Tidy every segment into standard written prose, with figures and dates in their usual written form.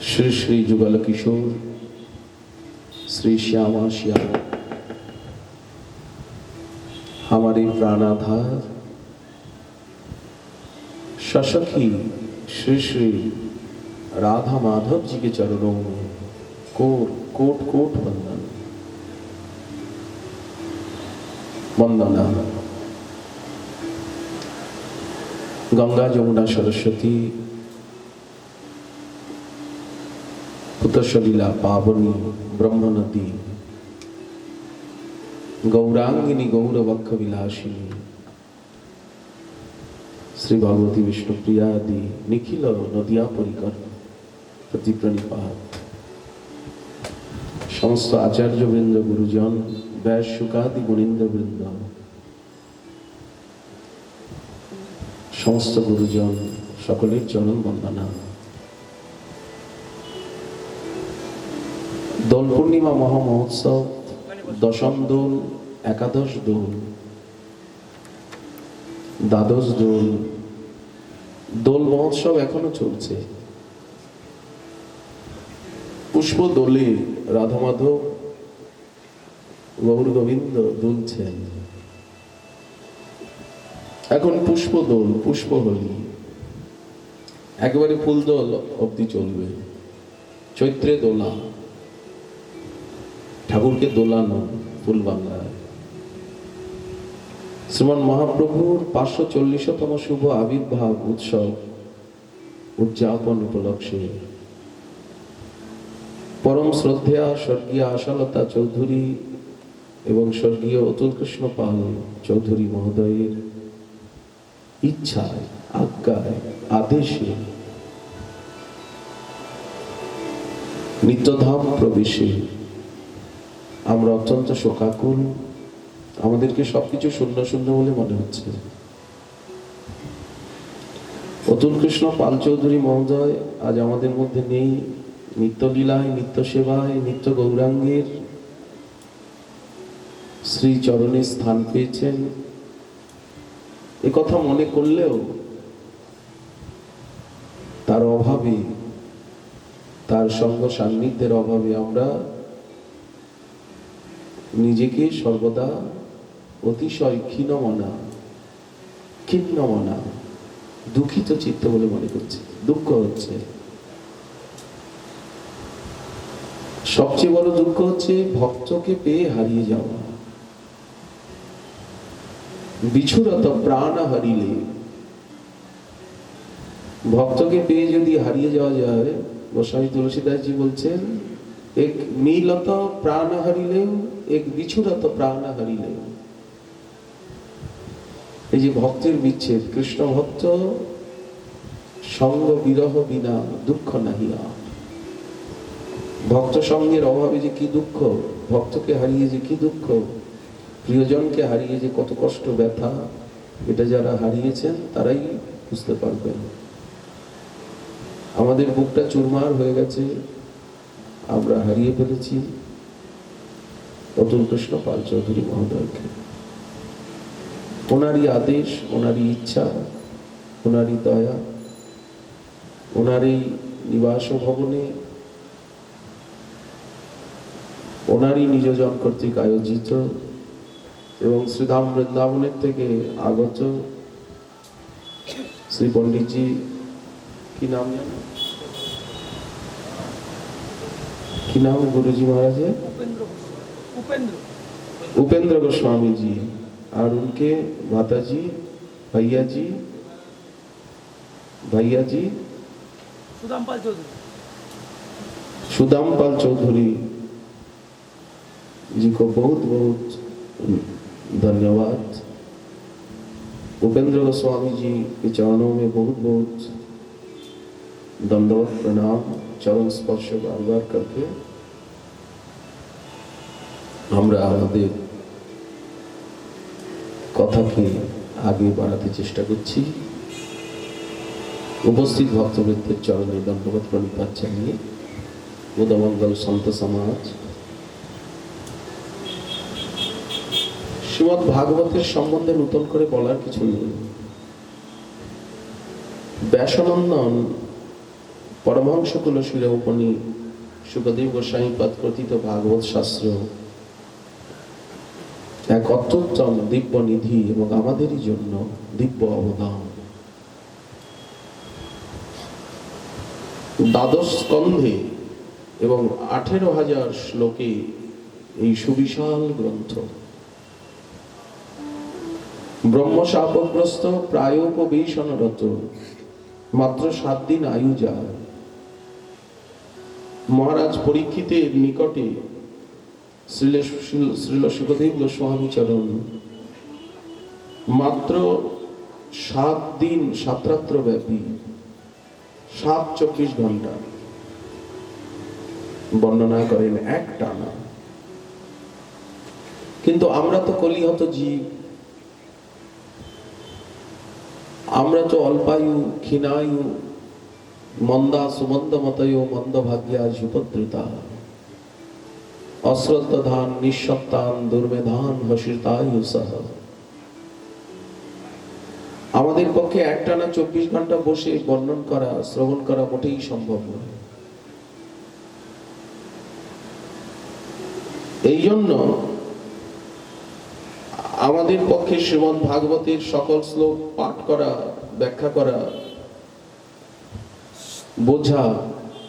श्री श्री जुगल किशोर श्री श्यामा श्याम हमारे प्राणाधार शशकी श्री श्री राधा माधव जी के चरणों में कोट कोट कोट वंदन वंदना। गंगा यमुना सरस्वती पुतसलीला पावनी ब्रह्म नदी गौरांगिनी गौरवक्ष विलासिनी श्री भगवती विष्णुप्रिया आदि निखिल नदिया परिकर प्रति प्रणिपात। समस्त आचार्य वृंद गुरुजन व्यास शुकादि गुणीन्द्र वृंद समस्त गुरुजन सकलेर चरण वंदना। दोल पूर्णिमा महामहोत्सव दशम दोल एकादश दोल द्वादश दोल दोल महोत्सव एखोनो चलছে। पुष्प दोले राधा माधव गौर गोविंद दुलছেন। এখন পুষ্প দোল পুষ্প হোলি একেবারে ফুল দোল অবধি চলবে। চৈত্রে দোলা ঠাকুরকে দোলানো ফুল বাংলায়। শ্রীমান মহাপ্রভুর 540তম শুভ আবির্ভাব উৎসব উদযাপন উপলক্ষে পরম শ্রদ্ধেয়া স্বর্গীয় আশালতা চৌধুরী এবং স্বর্গীয় অতুল কৃষ্ণ পাল চৌধুরী মহোদয়ের ইচ্ছায় আজ্ঞায় আদেশে নিত্যধাম প্রবেশে আমরা অত্যন্ত শোকাকুল। আমাদেরকে সবকিছু শূন্য শূন্য বলে মনে হচ্ছে। অতুল কৃষ্ণ পাল চৌধুরী মহোদয় আজ আমাদের মধ্যে নেই। নিত্যলীলায় নিত্য সেবায় নিত্য গৌরাঙ্গের শ্রী চরণে স্থান পেয়েছেন। এ কথা মনে করলেও তার অভাবে তার সঙ্গ সান্নিধ্যের অভাবে আমরা নিজেকে সর্বদা অতিশয় ক্ষীণমনা দুঃখিত চিত্ত বলে মনে করছি। দুঃখ হচ্ছে, সবচেয়ে বড় দুঃখ হচ্ছে ভক্তকে পেয়ে হারিয়ে যাওয়া। বিছুরত প্রাণ হারিলে, ভক্তকে পেয়ে যদি হারিয়ে যাওয়া যায়, গোস্বামী তুলসীদাসজি বলছেন এক মিলত প্রাণ হারিলেও এক বিছুরত প্রাণ হারিলেও। এই যে ভক্তের বিচ্ছেদ, কৃষ্ণ ভক্ত সঙ্গ বিরহ বিনা দুঃখ নাহিয়া। ভক্ত সঙ্গের অভাবে যে কি দুঃখ, ভক্তকে হারিয়ে যে কি দুঃখ, প্রিয়জনকে হারিয়ে যে কত কষ্ট ব্যথা, এটা যারা হারিয়েছেন তারাই বুঝতে পারবেন। আমাদের বুকটা চুরমার হয়ে গেছে, আমরা হারিয়ে ফেলেছি অতুল কৃষ্ণ পাল চৌধুরী মহোদয়কে। ওনারই আদেশ, ওনারই ইচ্ছা, ওনারই দয়া, ওনারই নিবাস ভবনে, ওনারই নিজজন কর্তৃক আয়োজিত এবং শ্রীধাম বৃন্দাবনের থেকে আগত শ্রী পণ্ডিতজি, কি নাম জানো, কি নাম गुरुजी महाराज है? उपेंद्र गोस्वामी जी और उनके माता जी भैया जी सुदाम पाल चौधरी जी को बहुत बहुत धन्यवाद। उपेंद्र गोस्वामी जी के चरणों में बहुत बहुत दंडवत प्रणाम, चरण स्पर्श बार बार करके আমরা আমাদের কথাকে আগে বাড়াতে চেষ্টা করছি। উপস্থিত ভক্তবৃন্দের চরণে দণ্ডবত প্রণিপাত জানিয়ে বুধমঙ্গল সন্ত সমাজ শ্রীমদ্ ভাগবতের সম্বন্ধে নূতন করে বলার কিছু নেই। ব্যাসানন্দন পরমহংস কুলশীল উপনী শুকদেব গোস্বামী পদকথিত ভাগবত শাস্ত্র এক অত্যুত্তম দিব্য নিধি এবং আমাদেরই জন্য দিব্য অবদান। দ্বাদশ স্কন্ধে এবং 18,000 শ্লোকে এই সুবিশাল গ্রন্থ ব্রহ্মশাপগ্রস্ত প্রায়োপবেশনরত মাত্র 7 দিন আয়ু যায় মহারাজ পরীক্ষিতের নিকটে শ্রীল শুকদেব গোস্বামী চরণ মাত্র 7 দিন 7 রাত্র ব্যাপী 24 ঘন্টা বর্ণনা করেন এক টানা। কিন্তু আমরা তো কলিহত জীব, আমরা তো অল্পায়ু ক্ষীণায়ু মন্দা সুমন্দ মতয় মন্দ ভাগ্যা সুপদ্রিতা অশ্রদ্ধান নিঃসত্তান দুর্মেধান হসিতায়ু সহ। আমাদের পক্ষে একটানা 24 ঘন্টা বসে বর্ণন করা শ্রবণ করা মোটেই সম্ভব নয়। এই জন্য আমাদের পক্ষে শ্রীমদ্ ভাগবতের সকল শ্লোক পাঠ করা, ব্যাখ্যা করা, বোঝা,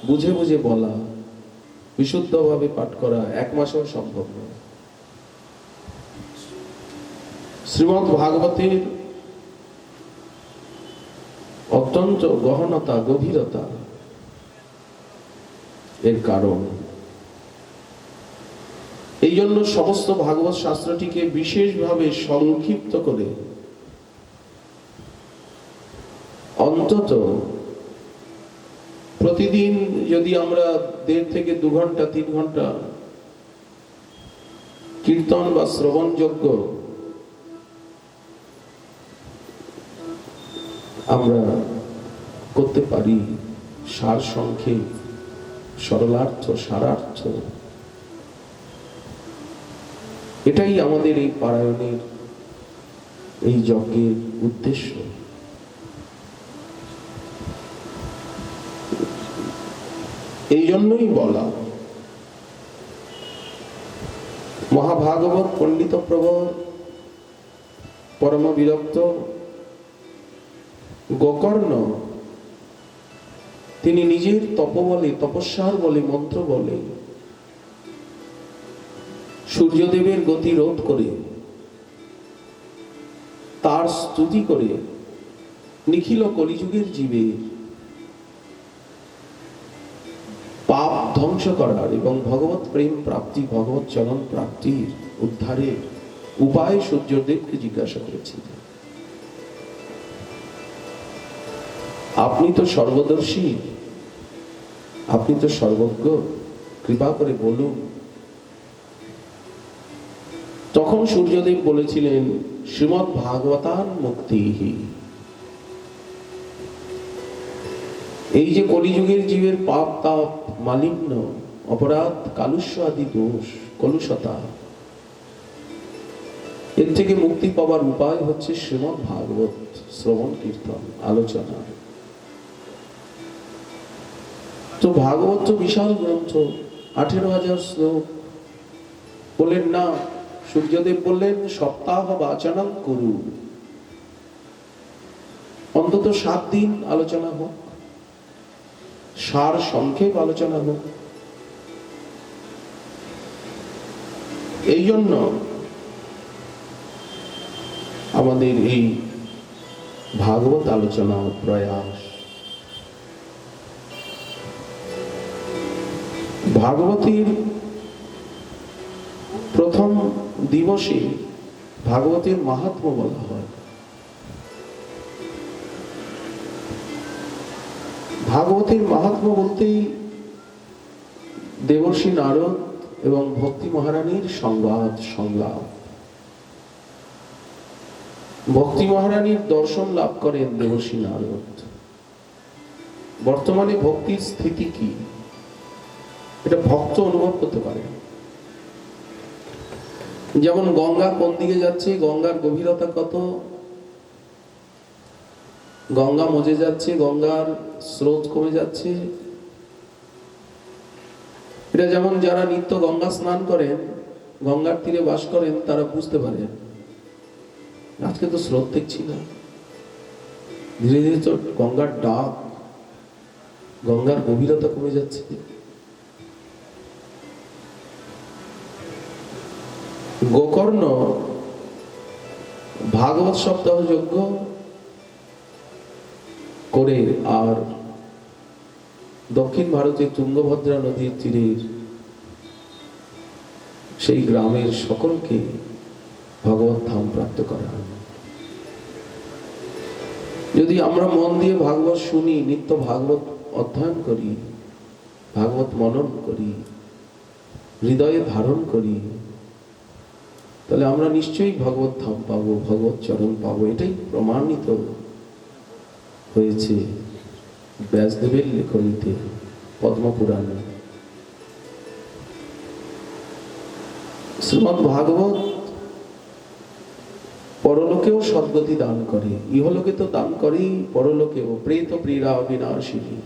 বুঝে বুঝে বলা, বিশুদ্ধভাবে পাঠ করা 1 মাসেও সম্ভব নয়। শ্রীমদ্ ভাগবতের অত্যন্ত গহনতা, গভীরতা এর কারণ। এই জন্য সমস্ত ভাগবত শাস্ত্রটিকে বিশেষভাবে সংক্ষিপ্ত করে অন্তত প্রতিদিন যদি আমরা 1.5 থেকে 2 ঘন্টা 3 ঘন্টা কীর্তন বা শ্রবণযোগ্য আমরা করতে পারি, সার সংক্ষেপ, সরলার্থ, সারার্থ, এটাই আমাদের এই পারায়ণের, এই যজ্ঞের উদ্দেশ্য। এই জন্যই বলা মহাভাগবত পণ্ডিত প্রবর পরম বিরক্ত গোকর্ণ তিনি নিজের তপবলে, তপস্যার বলে, মন্ত্র বলে সূর্যদেবের গতি রোধ করে, তার স্তুতি করে নিখিল কলিযুগের জীবের পাপ ধ্বংস করার এবং ভগবত প্রেম প্রাপ্তি, ভগবত চরণ প্রাপ্তির উদ্ধারের উপায় সূর্যদেবকে জিজ্ঞাসা করেছিলেন। আপনি তো সর্বদর্শী, আপনি তো সর্বজ্ঞ, কৃপা করে বলুন। তখন সূর্যদেব বলেছিলেন শ্রীমদ্ ভাগবতান মুক্তিহি। এই যে কলিযুগের জীবের পাপ, তাপ, মালিন্য, অপরাধ, কালুষ্য আদি দোষ, কলুষতা, এর থেকে মুক্তি পাওয়ার উপায় হচ্ছে শ্রীমদ্ ভাগবত শ্রবণ, কীর্তন, আলোচনা। তো ভাগবত তো বিশাল গ্রন্থ, 18,000 শ্লোক। বললেন না, সূর্যদেব বললেন সপ্তাহ বাচনং কুরু, অন্তত 7 দিন আলোচনা হোক, সার সংক্ষেপ আলোচনা হোক। এই জন্য আমাদের এই ভাগবত আলোচনা প্রয়াস। ভাগবতের প্রথম দিবসে ভাগবতের মাহাত্ম্য বলা হয়। ভাগবতের মাহাত্ম্য বলতেই দেবর্ষি নারদ এবং ভক্তি মহারানীর সংবাদ, সংলাপ। ভক্তি মহারানীর দর্শন লাভ করেন দেবর্ষি নারদ। বর্তমানে ভক্তির স্থিতি কি, এটা ভক্ত অনুভব করতে পারে। যেমন গঙ্গা কোন দিকে যাচ্ছে, গঙ্গার গভীরতা কত, গঙ্গা মজে যাচ্ছে, গঙ্গার স্রোত কমে যাচ্ছে। এটা যেমন যারা নিত্য গঙ্গা স্নান করেন, গঙ্গার তীরে বাস করেন, তারা বুঝতে পারেন আজকে তো স্রোত দেখছি না। ধীরে ধীরে তো গঙ্গার ডাক, গঙ্গার গভীরতা কমে যাচ্ছে। গোকর্ণ ভাগবত সপ্তাহ যজ্ঞ করে আর দক্ষিণ ভারতে তুঙ্গভদ্রা নদীর তীরের সেই গ্রামের সকলকে ভগবত ধাম প্রাপ্ত করা। যদি আমরা মন দিয়ে ভাগবত শুনি, নিত্য ভাগবত অধ্যয়ন করি, ভাগবত মনন করি, হৃদয়ে ধারণ করি, তাহলে আমরা নিশ্চয়ই ভগবত ধাম পাবো, ভগবত চরণ পাবো। এটাই প্রমাণিত হয়েছে ব্যাসদেবের লেখনীতে, পদ্মপুরাণে। শ্রীমদ্ ভাগবত পরলোকেও সদ্গতি দান করে, ইহলোকে তো দান করেই, পরলোকেও প্রেত প্রীড়া বিনাশিনী।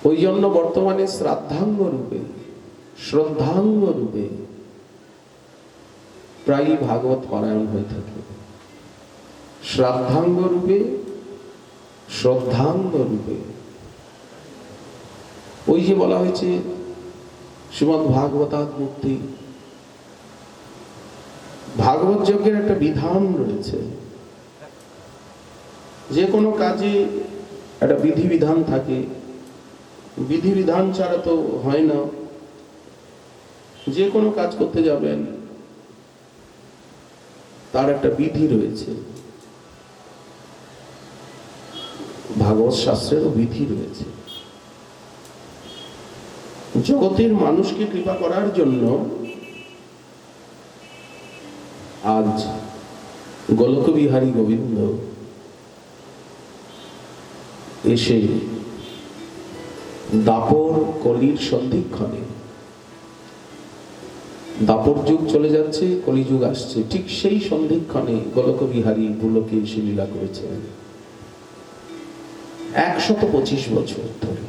ওই জন্য বর্তমানে শ্রাদ্ধাঙ্গ রূপে, শ্রদ্ধাঙ্গ রূপে প্রায়ই ভাগবত পারায়ণ হয়ে থাকে। শ্রাদ্ধাঙ্গ রূপে, শ্রদ্ধাঙ্গ রূপে। ওই যে বলা হয়েছে শ্রীমদ্ ভাগবতাৎ মুক্তি, ভাগবত যজ্ঞের একটা বিধান রয়েছে। যে কোনো কাজে একটা বিধিবিধান থাকে, বিধিবিধান ছাড়া তো হয় না। যে কোনো কাজ করতে যাবেন তার একটা বিধি রয়েছে, ভাগবত শাস্ত্রেরও বিধি রয়েছে। জগতের মানুষকে কৃপা করার জন্য আজ গোলকবিহারী গোবিন্দ এসে দাপর কলির সন্ধিক্ষণে, দাপর যুগ চলে যাচ্ছে, কলিযুগ আসছে, ঠিক সেই সন্ধিক্ষণে গোলকবিহারী গোলকে এসে লীলা করেছেন 125 বছর ধরে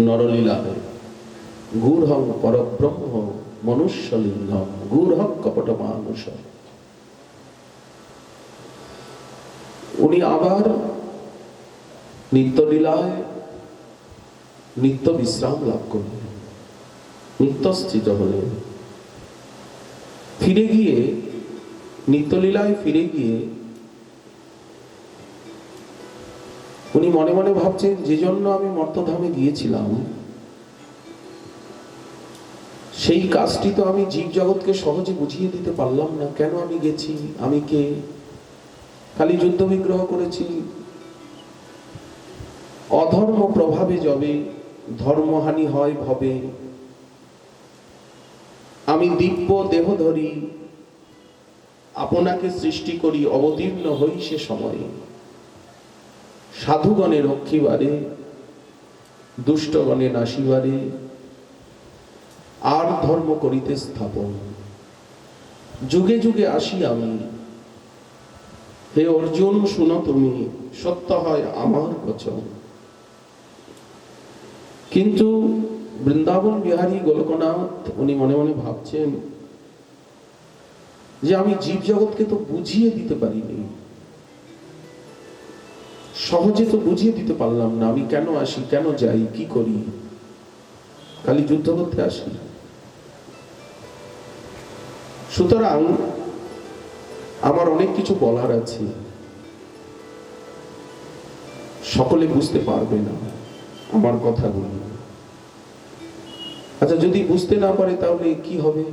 নরলীলায়। গূঢ়ং পরব্রহ্ম মনুষ্যলিঙ্গম গূঢ়ং কপট মানুষ। উনি আবার নিত্যলীলায় নিত্য বিশ্রাম লাভ করলেন, নিত্যস্থিত হলেন। ফিরে গিয়ে, নিত্যলীলায় ফিরে গিয়ে উনি মনে মনে ভাবছেন, যে জন্য আমি মর্তধামে গিয়েছিলাম, সেই কাজটি তো আমি জীব জগৎকে সহজে বুঝিয়ে দিতে পারলাম না। কেন আমি গেছি, আমি কে? খালি যুদ্ধ বিগ্রহ করেছি। অধর্ম প্রভাবে যবে ধর্মহানি হয় ভবে, আমি দিব্য দেহ ধরি আপনাকে সৃষ্টি করি, অবতীর্ণ হই সে সময়ে। সাধুগণে রক্ষিবারে, দুষ্টগণে নাশিবারে, আর ধর্ম করিতে স্থাপন। যুগে যুগে আসি আমি, হে অর্জুন শুনো তুমি, সত্য হয় আমার বচন। কিন্তু বৃন্দাবন বিহারী গোলকনাথ উনি মনে মনে ভাবছেন যে আমি জীব জগৎকে তো বুঝিয়ে দিতে পারিনি, সহজে তো বুঝিয়ে দিতে পারলাম না। আমি কেন আসি, কেন যাই, কি করি? খালি যুদ্ধ করতে আসি। সুতরাং আমার অনেক কিছু বলার আছে, সকলে বুঝতে পারবে না আমার কথাগুলো। আচ্ছা, যদি বুঝতে না পারে তাহলে কি হবে?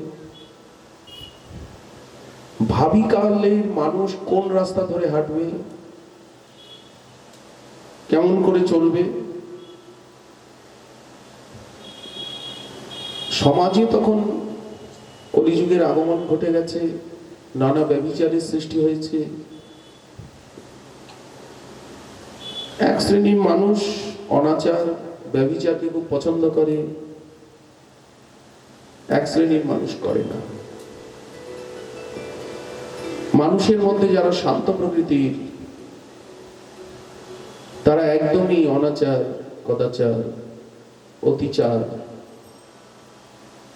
ভাবি কালের মানুষ কোন রাস্তা ধরে হাঁটবে, কেমন করে চলবে? সমাজে তখন কলিযুগের আগমন ঘটে গেছে, নানা ব্যভিচারের সৃষ্টি হয়েছে। এক শ্রেণীর মানুষ অনাচার ব্যভিচারকে খুব পছন্দ করে, এক শ্রেণীর মানুষ করে না। মানুষের মধ্যে যারা শান্ত প্রকৃতির, তারা একদমই অনাচার, কদাচার, অতিচার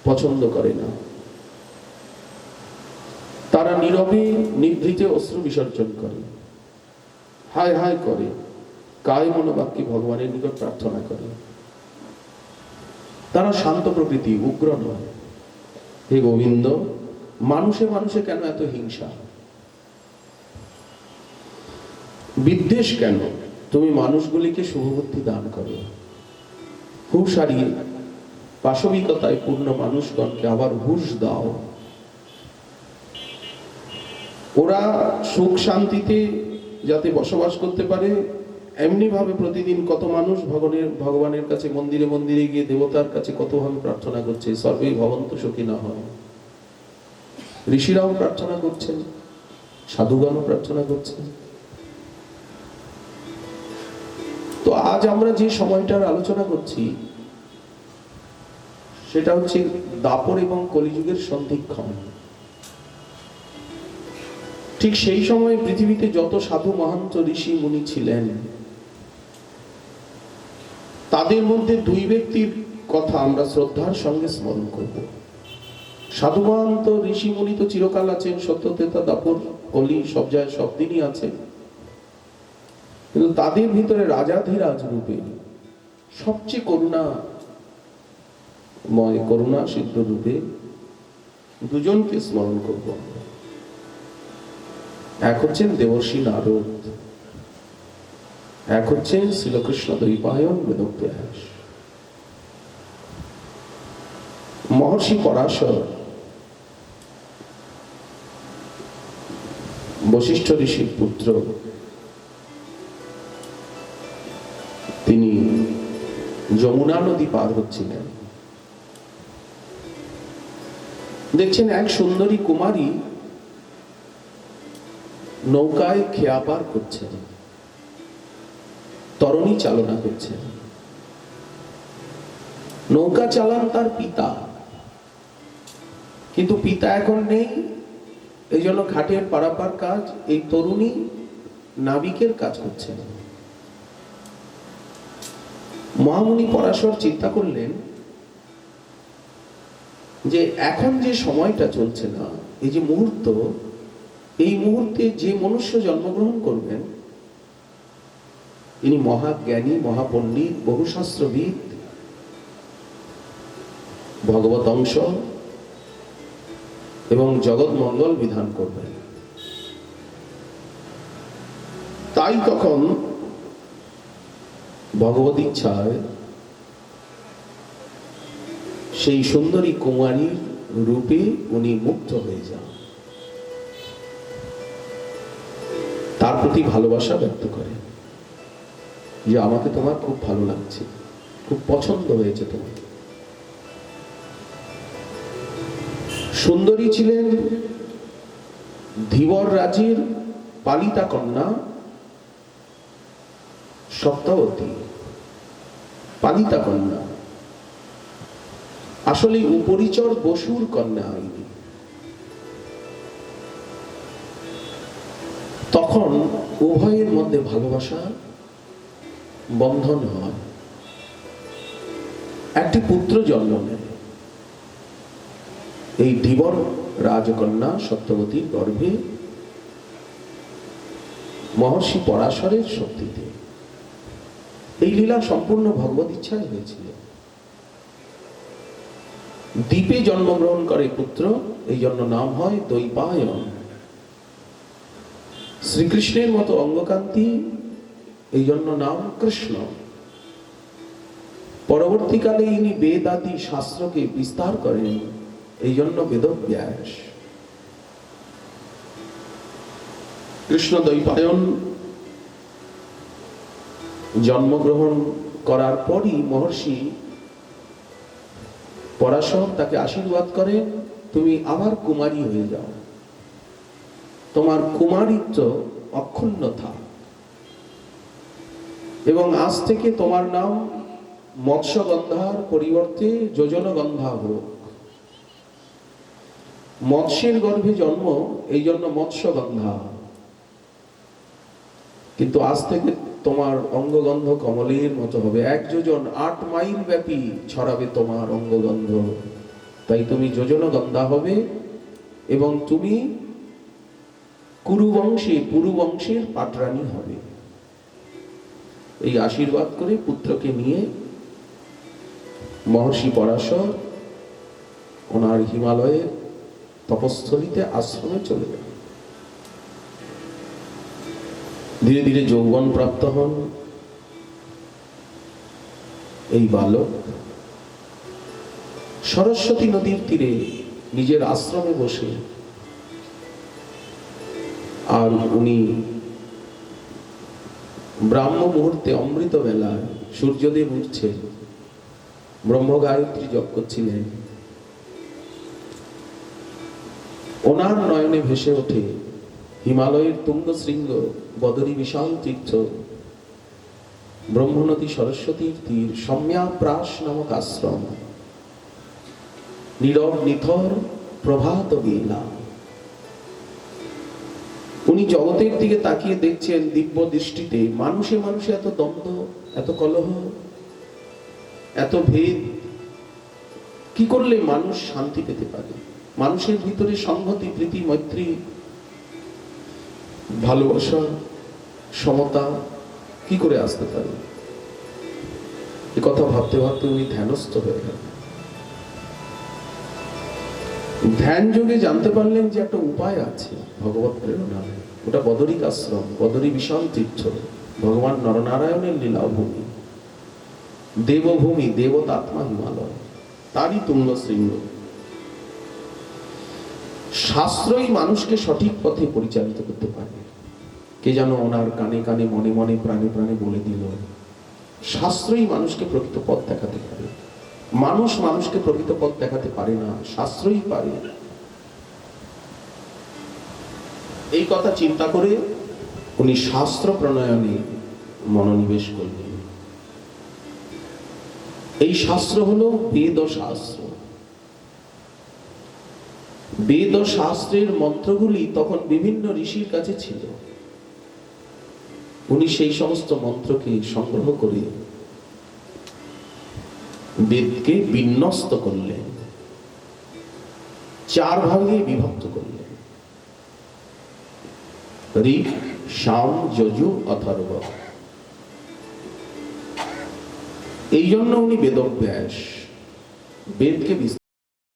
পছন্দ করে না। তারা নীরবে নিভৃতে অশ্রু বিসর্জন করে, হায় হায় করে, কায় মনোবাক্যে ভগবানের নিকট প্রার্থনা করে। তারা শান্ত প্রকৃতি, উগ্র নয়। হে গোবিন্দ, মানুষে মানুষে কেন এত হিংসা, বিদ্বেষ কেন? তুমি মানুষগুলিকে শুভবুদ্ধি দান করো। হুঁশ হারিয়ে পাশবিকতায় পূর্ণ মানুষগণকে আবার হুঁশ দাও। ওরা সুখ শান্তিতে যাতে বসবাস করতে পারে, এমনি ভাবে প্রতিদিন কত মানুষ ভগবানের কাছে মন্দিরে মন্দিরে গিয়ে দেবতার কাছে কতভাবে প্রার্থনা করছে, সর্বেই ভবন্তু সুখিনঃ। ঋষিরাও প্রার্থনা করছেন, সাধুগণও প্রার্থনা করছেন। তো আজ আমরা যে সময়টার আলোচনা করছি সেটা হচ্ছে দাপর এবং কলিযুগের সন্ধিক্ষণ। ঠিক সেই সময় পৃথিবীতে যত সাধু মহান্ত ঋষি মুনি ছিলেন, তাদের মধ্যে দুই ব্যক্তির কথা আমরা শ্রদ্ধার সঙ্গে স্মরণ করব। সাধু মহান্ত ঋষি মুনি তো চিরকাল আছেন, সত্যতেতা দাপর কলি সব জায়গায় সব দিনই আছেন, কিন্তু তাদের ভিতরে রাজাধিরাজ রূপে সবচেয়ে করুণা সিদ্ধ রূপে দুজনকে স্মরণ করব। এক হচ্ছেন দেবর্ষি নারদ, এক হচ্ছেন শ্রীকৃষ্ণ দ্বৈপায়ন বেদব্যাস। মহর্ষি পরাশর বশিষ্ঠ ঋষির পুত্র, তিনি যমুনা নদী পার হচ্ছিলেন। দেখছেন এক সুন্দরী কুমারী নৌকায় খেয়া পার করছেন, তরণী চালনা করছেন। নৌকা চালান তার পিতা, কিন্তু পিতা এখন নেই, এই জন্য ঘাটের পারাপার কাজ এই তরুণী নাবিকের কাজ করছেন। মহামুনি পরাশর চিন্তা করলেন যে এখন যে সময়টা চলছে না, এই যে মুহূর্ত, এই মুহূর্তে যে মনুষ্য জন্মগ্রহণ করবেন, ইনি মহাজ্ঞানী, মহাপণ্ডিত, বহুশাস্ত্রবিদ, ভগবত অংশ এবং জগৎ মঙ্গল বিধান করবেন। তাই তখন ভগবত ইচ্ছায় সেই সুন্দরী কুমারীর রূপে উনি মুগ্ধ হয়ে যান, তার প্রতি ভালোবাসা ব্যক্ত করেন যে আমাকে তোমার খুব ভালো লাগছে, খুব পছন্দ হয়েছে তোমার। সুন্দরী ছিলেন ধীবর রাজের পালিতা কন্যা সপ্তাবতী, পালিতা কন্যা, আসলে উপরিচর বসুর কন্যা হয়নি। তখন উভয়ের মধ্যে ভালোবাসা বন্ধন হয়, একটি পুত্র জন্ম নেয়। এই ধীবর রাজকন্যা সত্যবতীর গর্ভে মহর্ষি পরাশরের শক্তিতে। এই লীলা সম্পূর্ণ ভগবত ইচ্ছায় হয়েছিল। দ্বীপে জন্মগ্রহণ করে পুত্র, এই জন্য নাম হয় দ্বৈপায়ন। শ্রীকৃষ্ণের মতো অঙ্গকান্তি, এই জন্য নাম কৃষ্ণ। পরবর্তীকালে ইনি বেদ আদি শাস্ত্রকে বিস্তার করেন, এই জন্য বেদব্যাস। কৃষ্ণ দ্বৈপায়ন জন্মগ্রহণ করার পরই মহর্ষি পরাশর তাকে আশীর্বাদ করে, তুমি আবার কুমারী হয়ে যাও, তোমার কুমারিত্ব অক্ষুণ্ণ থাক, এবং আজ থেকে তোমার নাম মৎস্যগন্ধার পরিবর্তে যোজনগন্ধা হোক। মৎস্যের গর্ভে জন্ম, এই জন্য মৎস্যগন্ধা। কিন্তু আজ থেকে তোমার অঙ্গগন্ধ কমলের মতো হবে, 1 যোজন 8 মাইল ব্যাপী ছড়াবে তোমার অঙ্গগন্ধ। তাই তুমি যোজনগন্ধা হবে এবং তুমি পুরুবংশের পাটরানী হবে। এই আশীর্বাদ করে পুত্রকে নিয়ে মহর্ষি পরাশর ওনার হিমালয়ের তপস্থলিতে আশ্রমে চলে গেল। ধীরে ধীরে যৌবন প্রাপ্ত হন এই বালক। সরস্বতী নদীর তীরে নিজের আশ্রমে বসে, আর উনি ব্রাহ্ম মুহূর্তে অমৃত বেলায় সূর্যদেব উঠছেন, ব্রহ্ম গায়ত্রী জপ করছিলেন। ওনার নয়নে ভেসে ওঠে হিমালয়ের তুঙ্গ শৃঙ্গ, বদরী বিশাল তীর্থ, ব্রহ্মনদী সরস্বতীর তীর, সম্যাপ্রাস নামক আশ্রম, নীরব নিথর প্রভাত বেলা। উনি জগতের দিকে তাকিয়ে দেখছেন দিব্য দৃষ্টিতে, মানুষে মানুষে এত দ্বন্দ্ব, এত কলহ, এত ভেদ। কি করলে মানুষ শান্তি পেতে পারে? মানুষের ভিতরে সংহতি, প্রীতি, মৈত্রী, ভালোবাসা, সমতা কি করে আসতে পারে? এ কথা ভাবতে ভাবতে উনি ধ্যানস্থ হয়ে গেলেন। ধ্যান যোগে জানতে পারলেন যে একটা উপায় আছে ভগবত প্রেরণা। ওটা বদরিক আশ্রম, বদরী বিশাল তীর্থ, ভগবান নরনারায়ণের লীলাভূমি, দেবভূমি, দেবতাত্মা হিমালয়, তারই তুঙ্গ শৃঙ্গ। শাস্ত্রই মানুষকে সঠিক পথে পরিচালিত করতে পারে। কে যেন ওনার কানে কানে, মনে মনে, প্রাণে প্রাণে বলে দিল, শাস্ত্রই মানুষকে প্রকৃত পথ দেখাতে পারে। মানুষ মানুষকে প্রকৃত পথ দেখাতে পারে না, শাস্ত্রই পারে। এই কথা চিন্তা করে উনি শাস্ত্র প্রণয়নে মনোনিবেশ করলেন। এই শাস্ত্র হলো বেদ শাস্ত্র। বেদ শাস্ত্রের মন্ত্রগুলি তখন বিভিন্ন ঋষির কাছে ছিল। উনি সেই সমস্ত মন্ত্রকে সংগ্রহ করে বেদকে বিন্যস্ত করলেন, 4 ভাগে বিভক্ত করলেন: ঋক, সাম, যজু, অথর্ব। এই জন্য উনি বেদব্যাস, বেদকে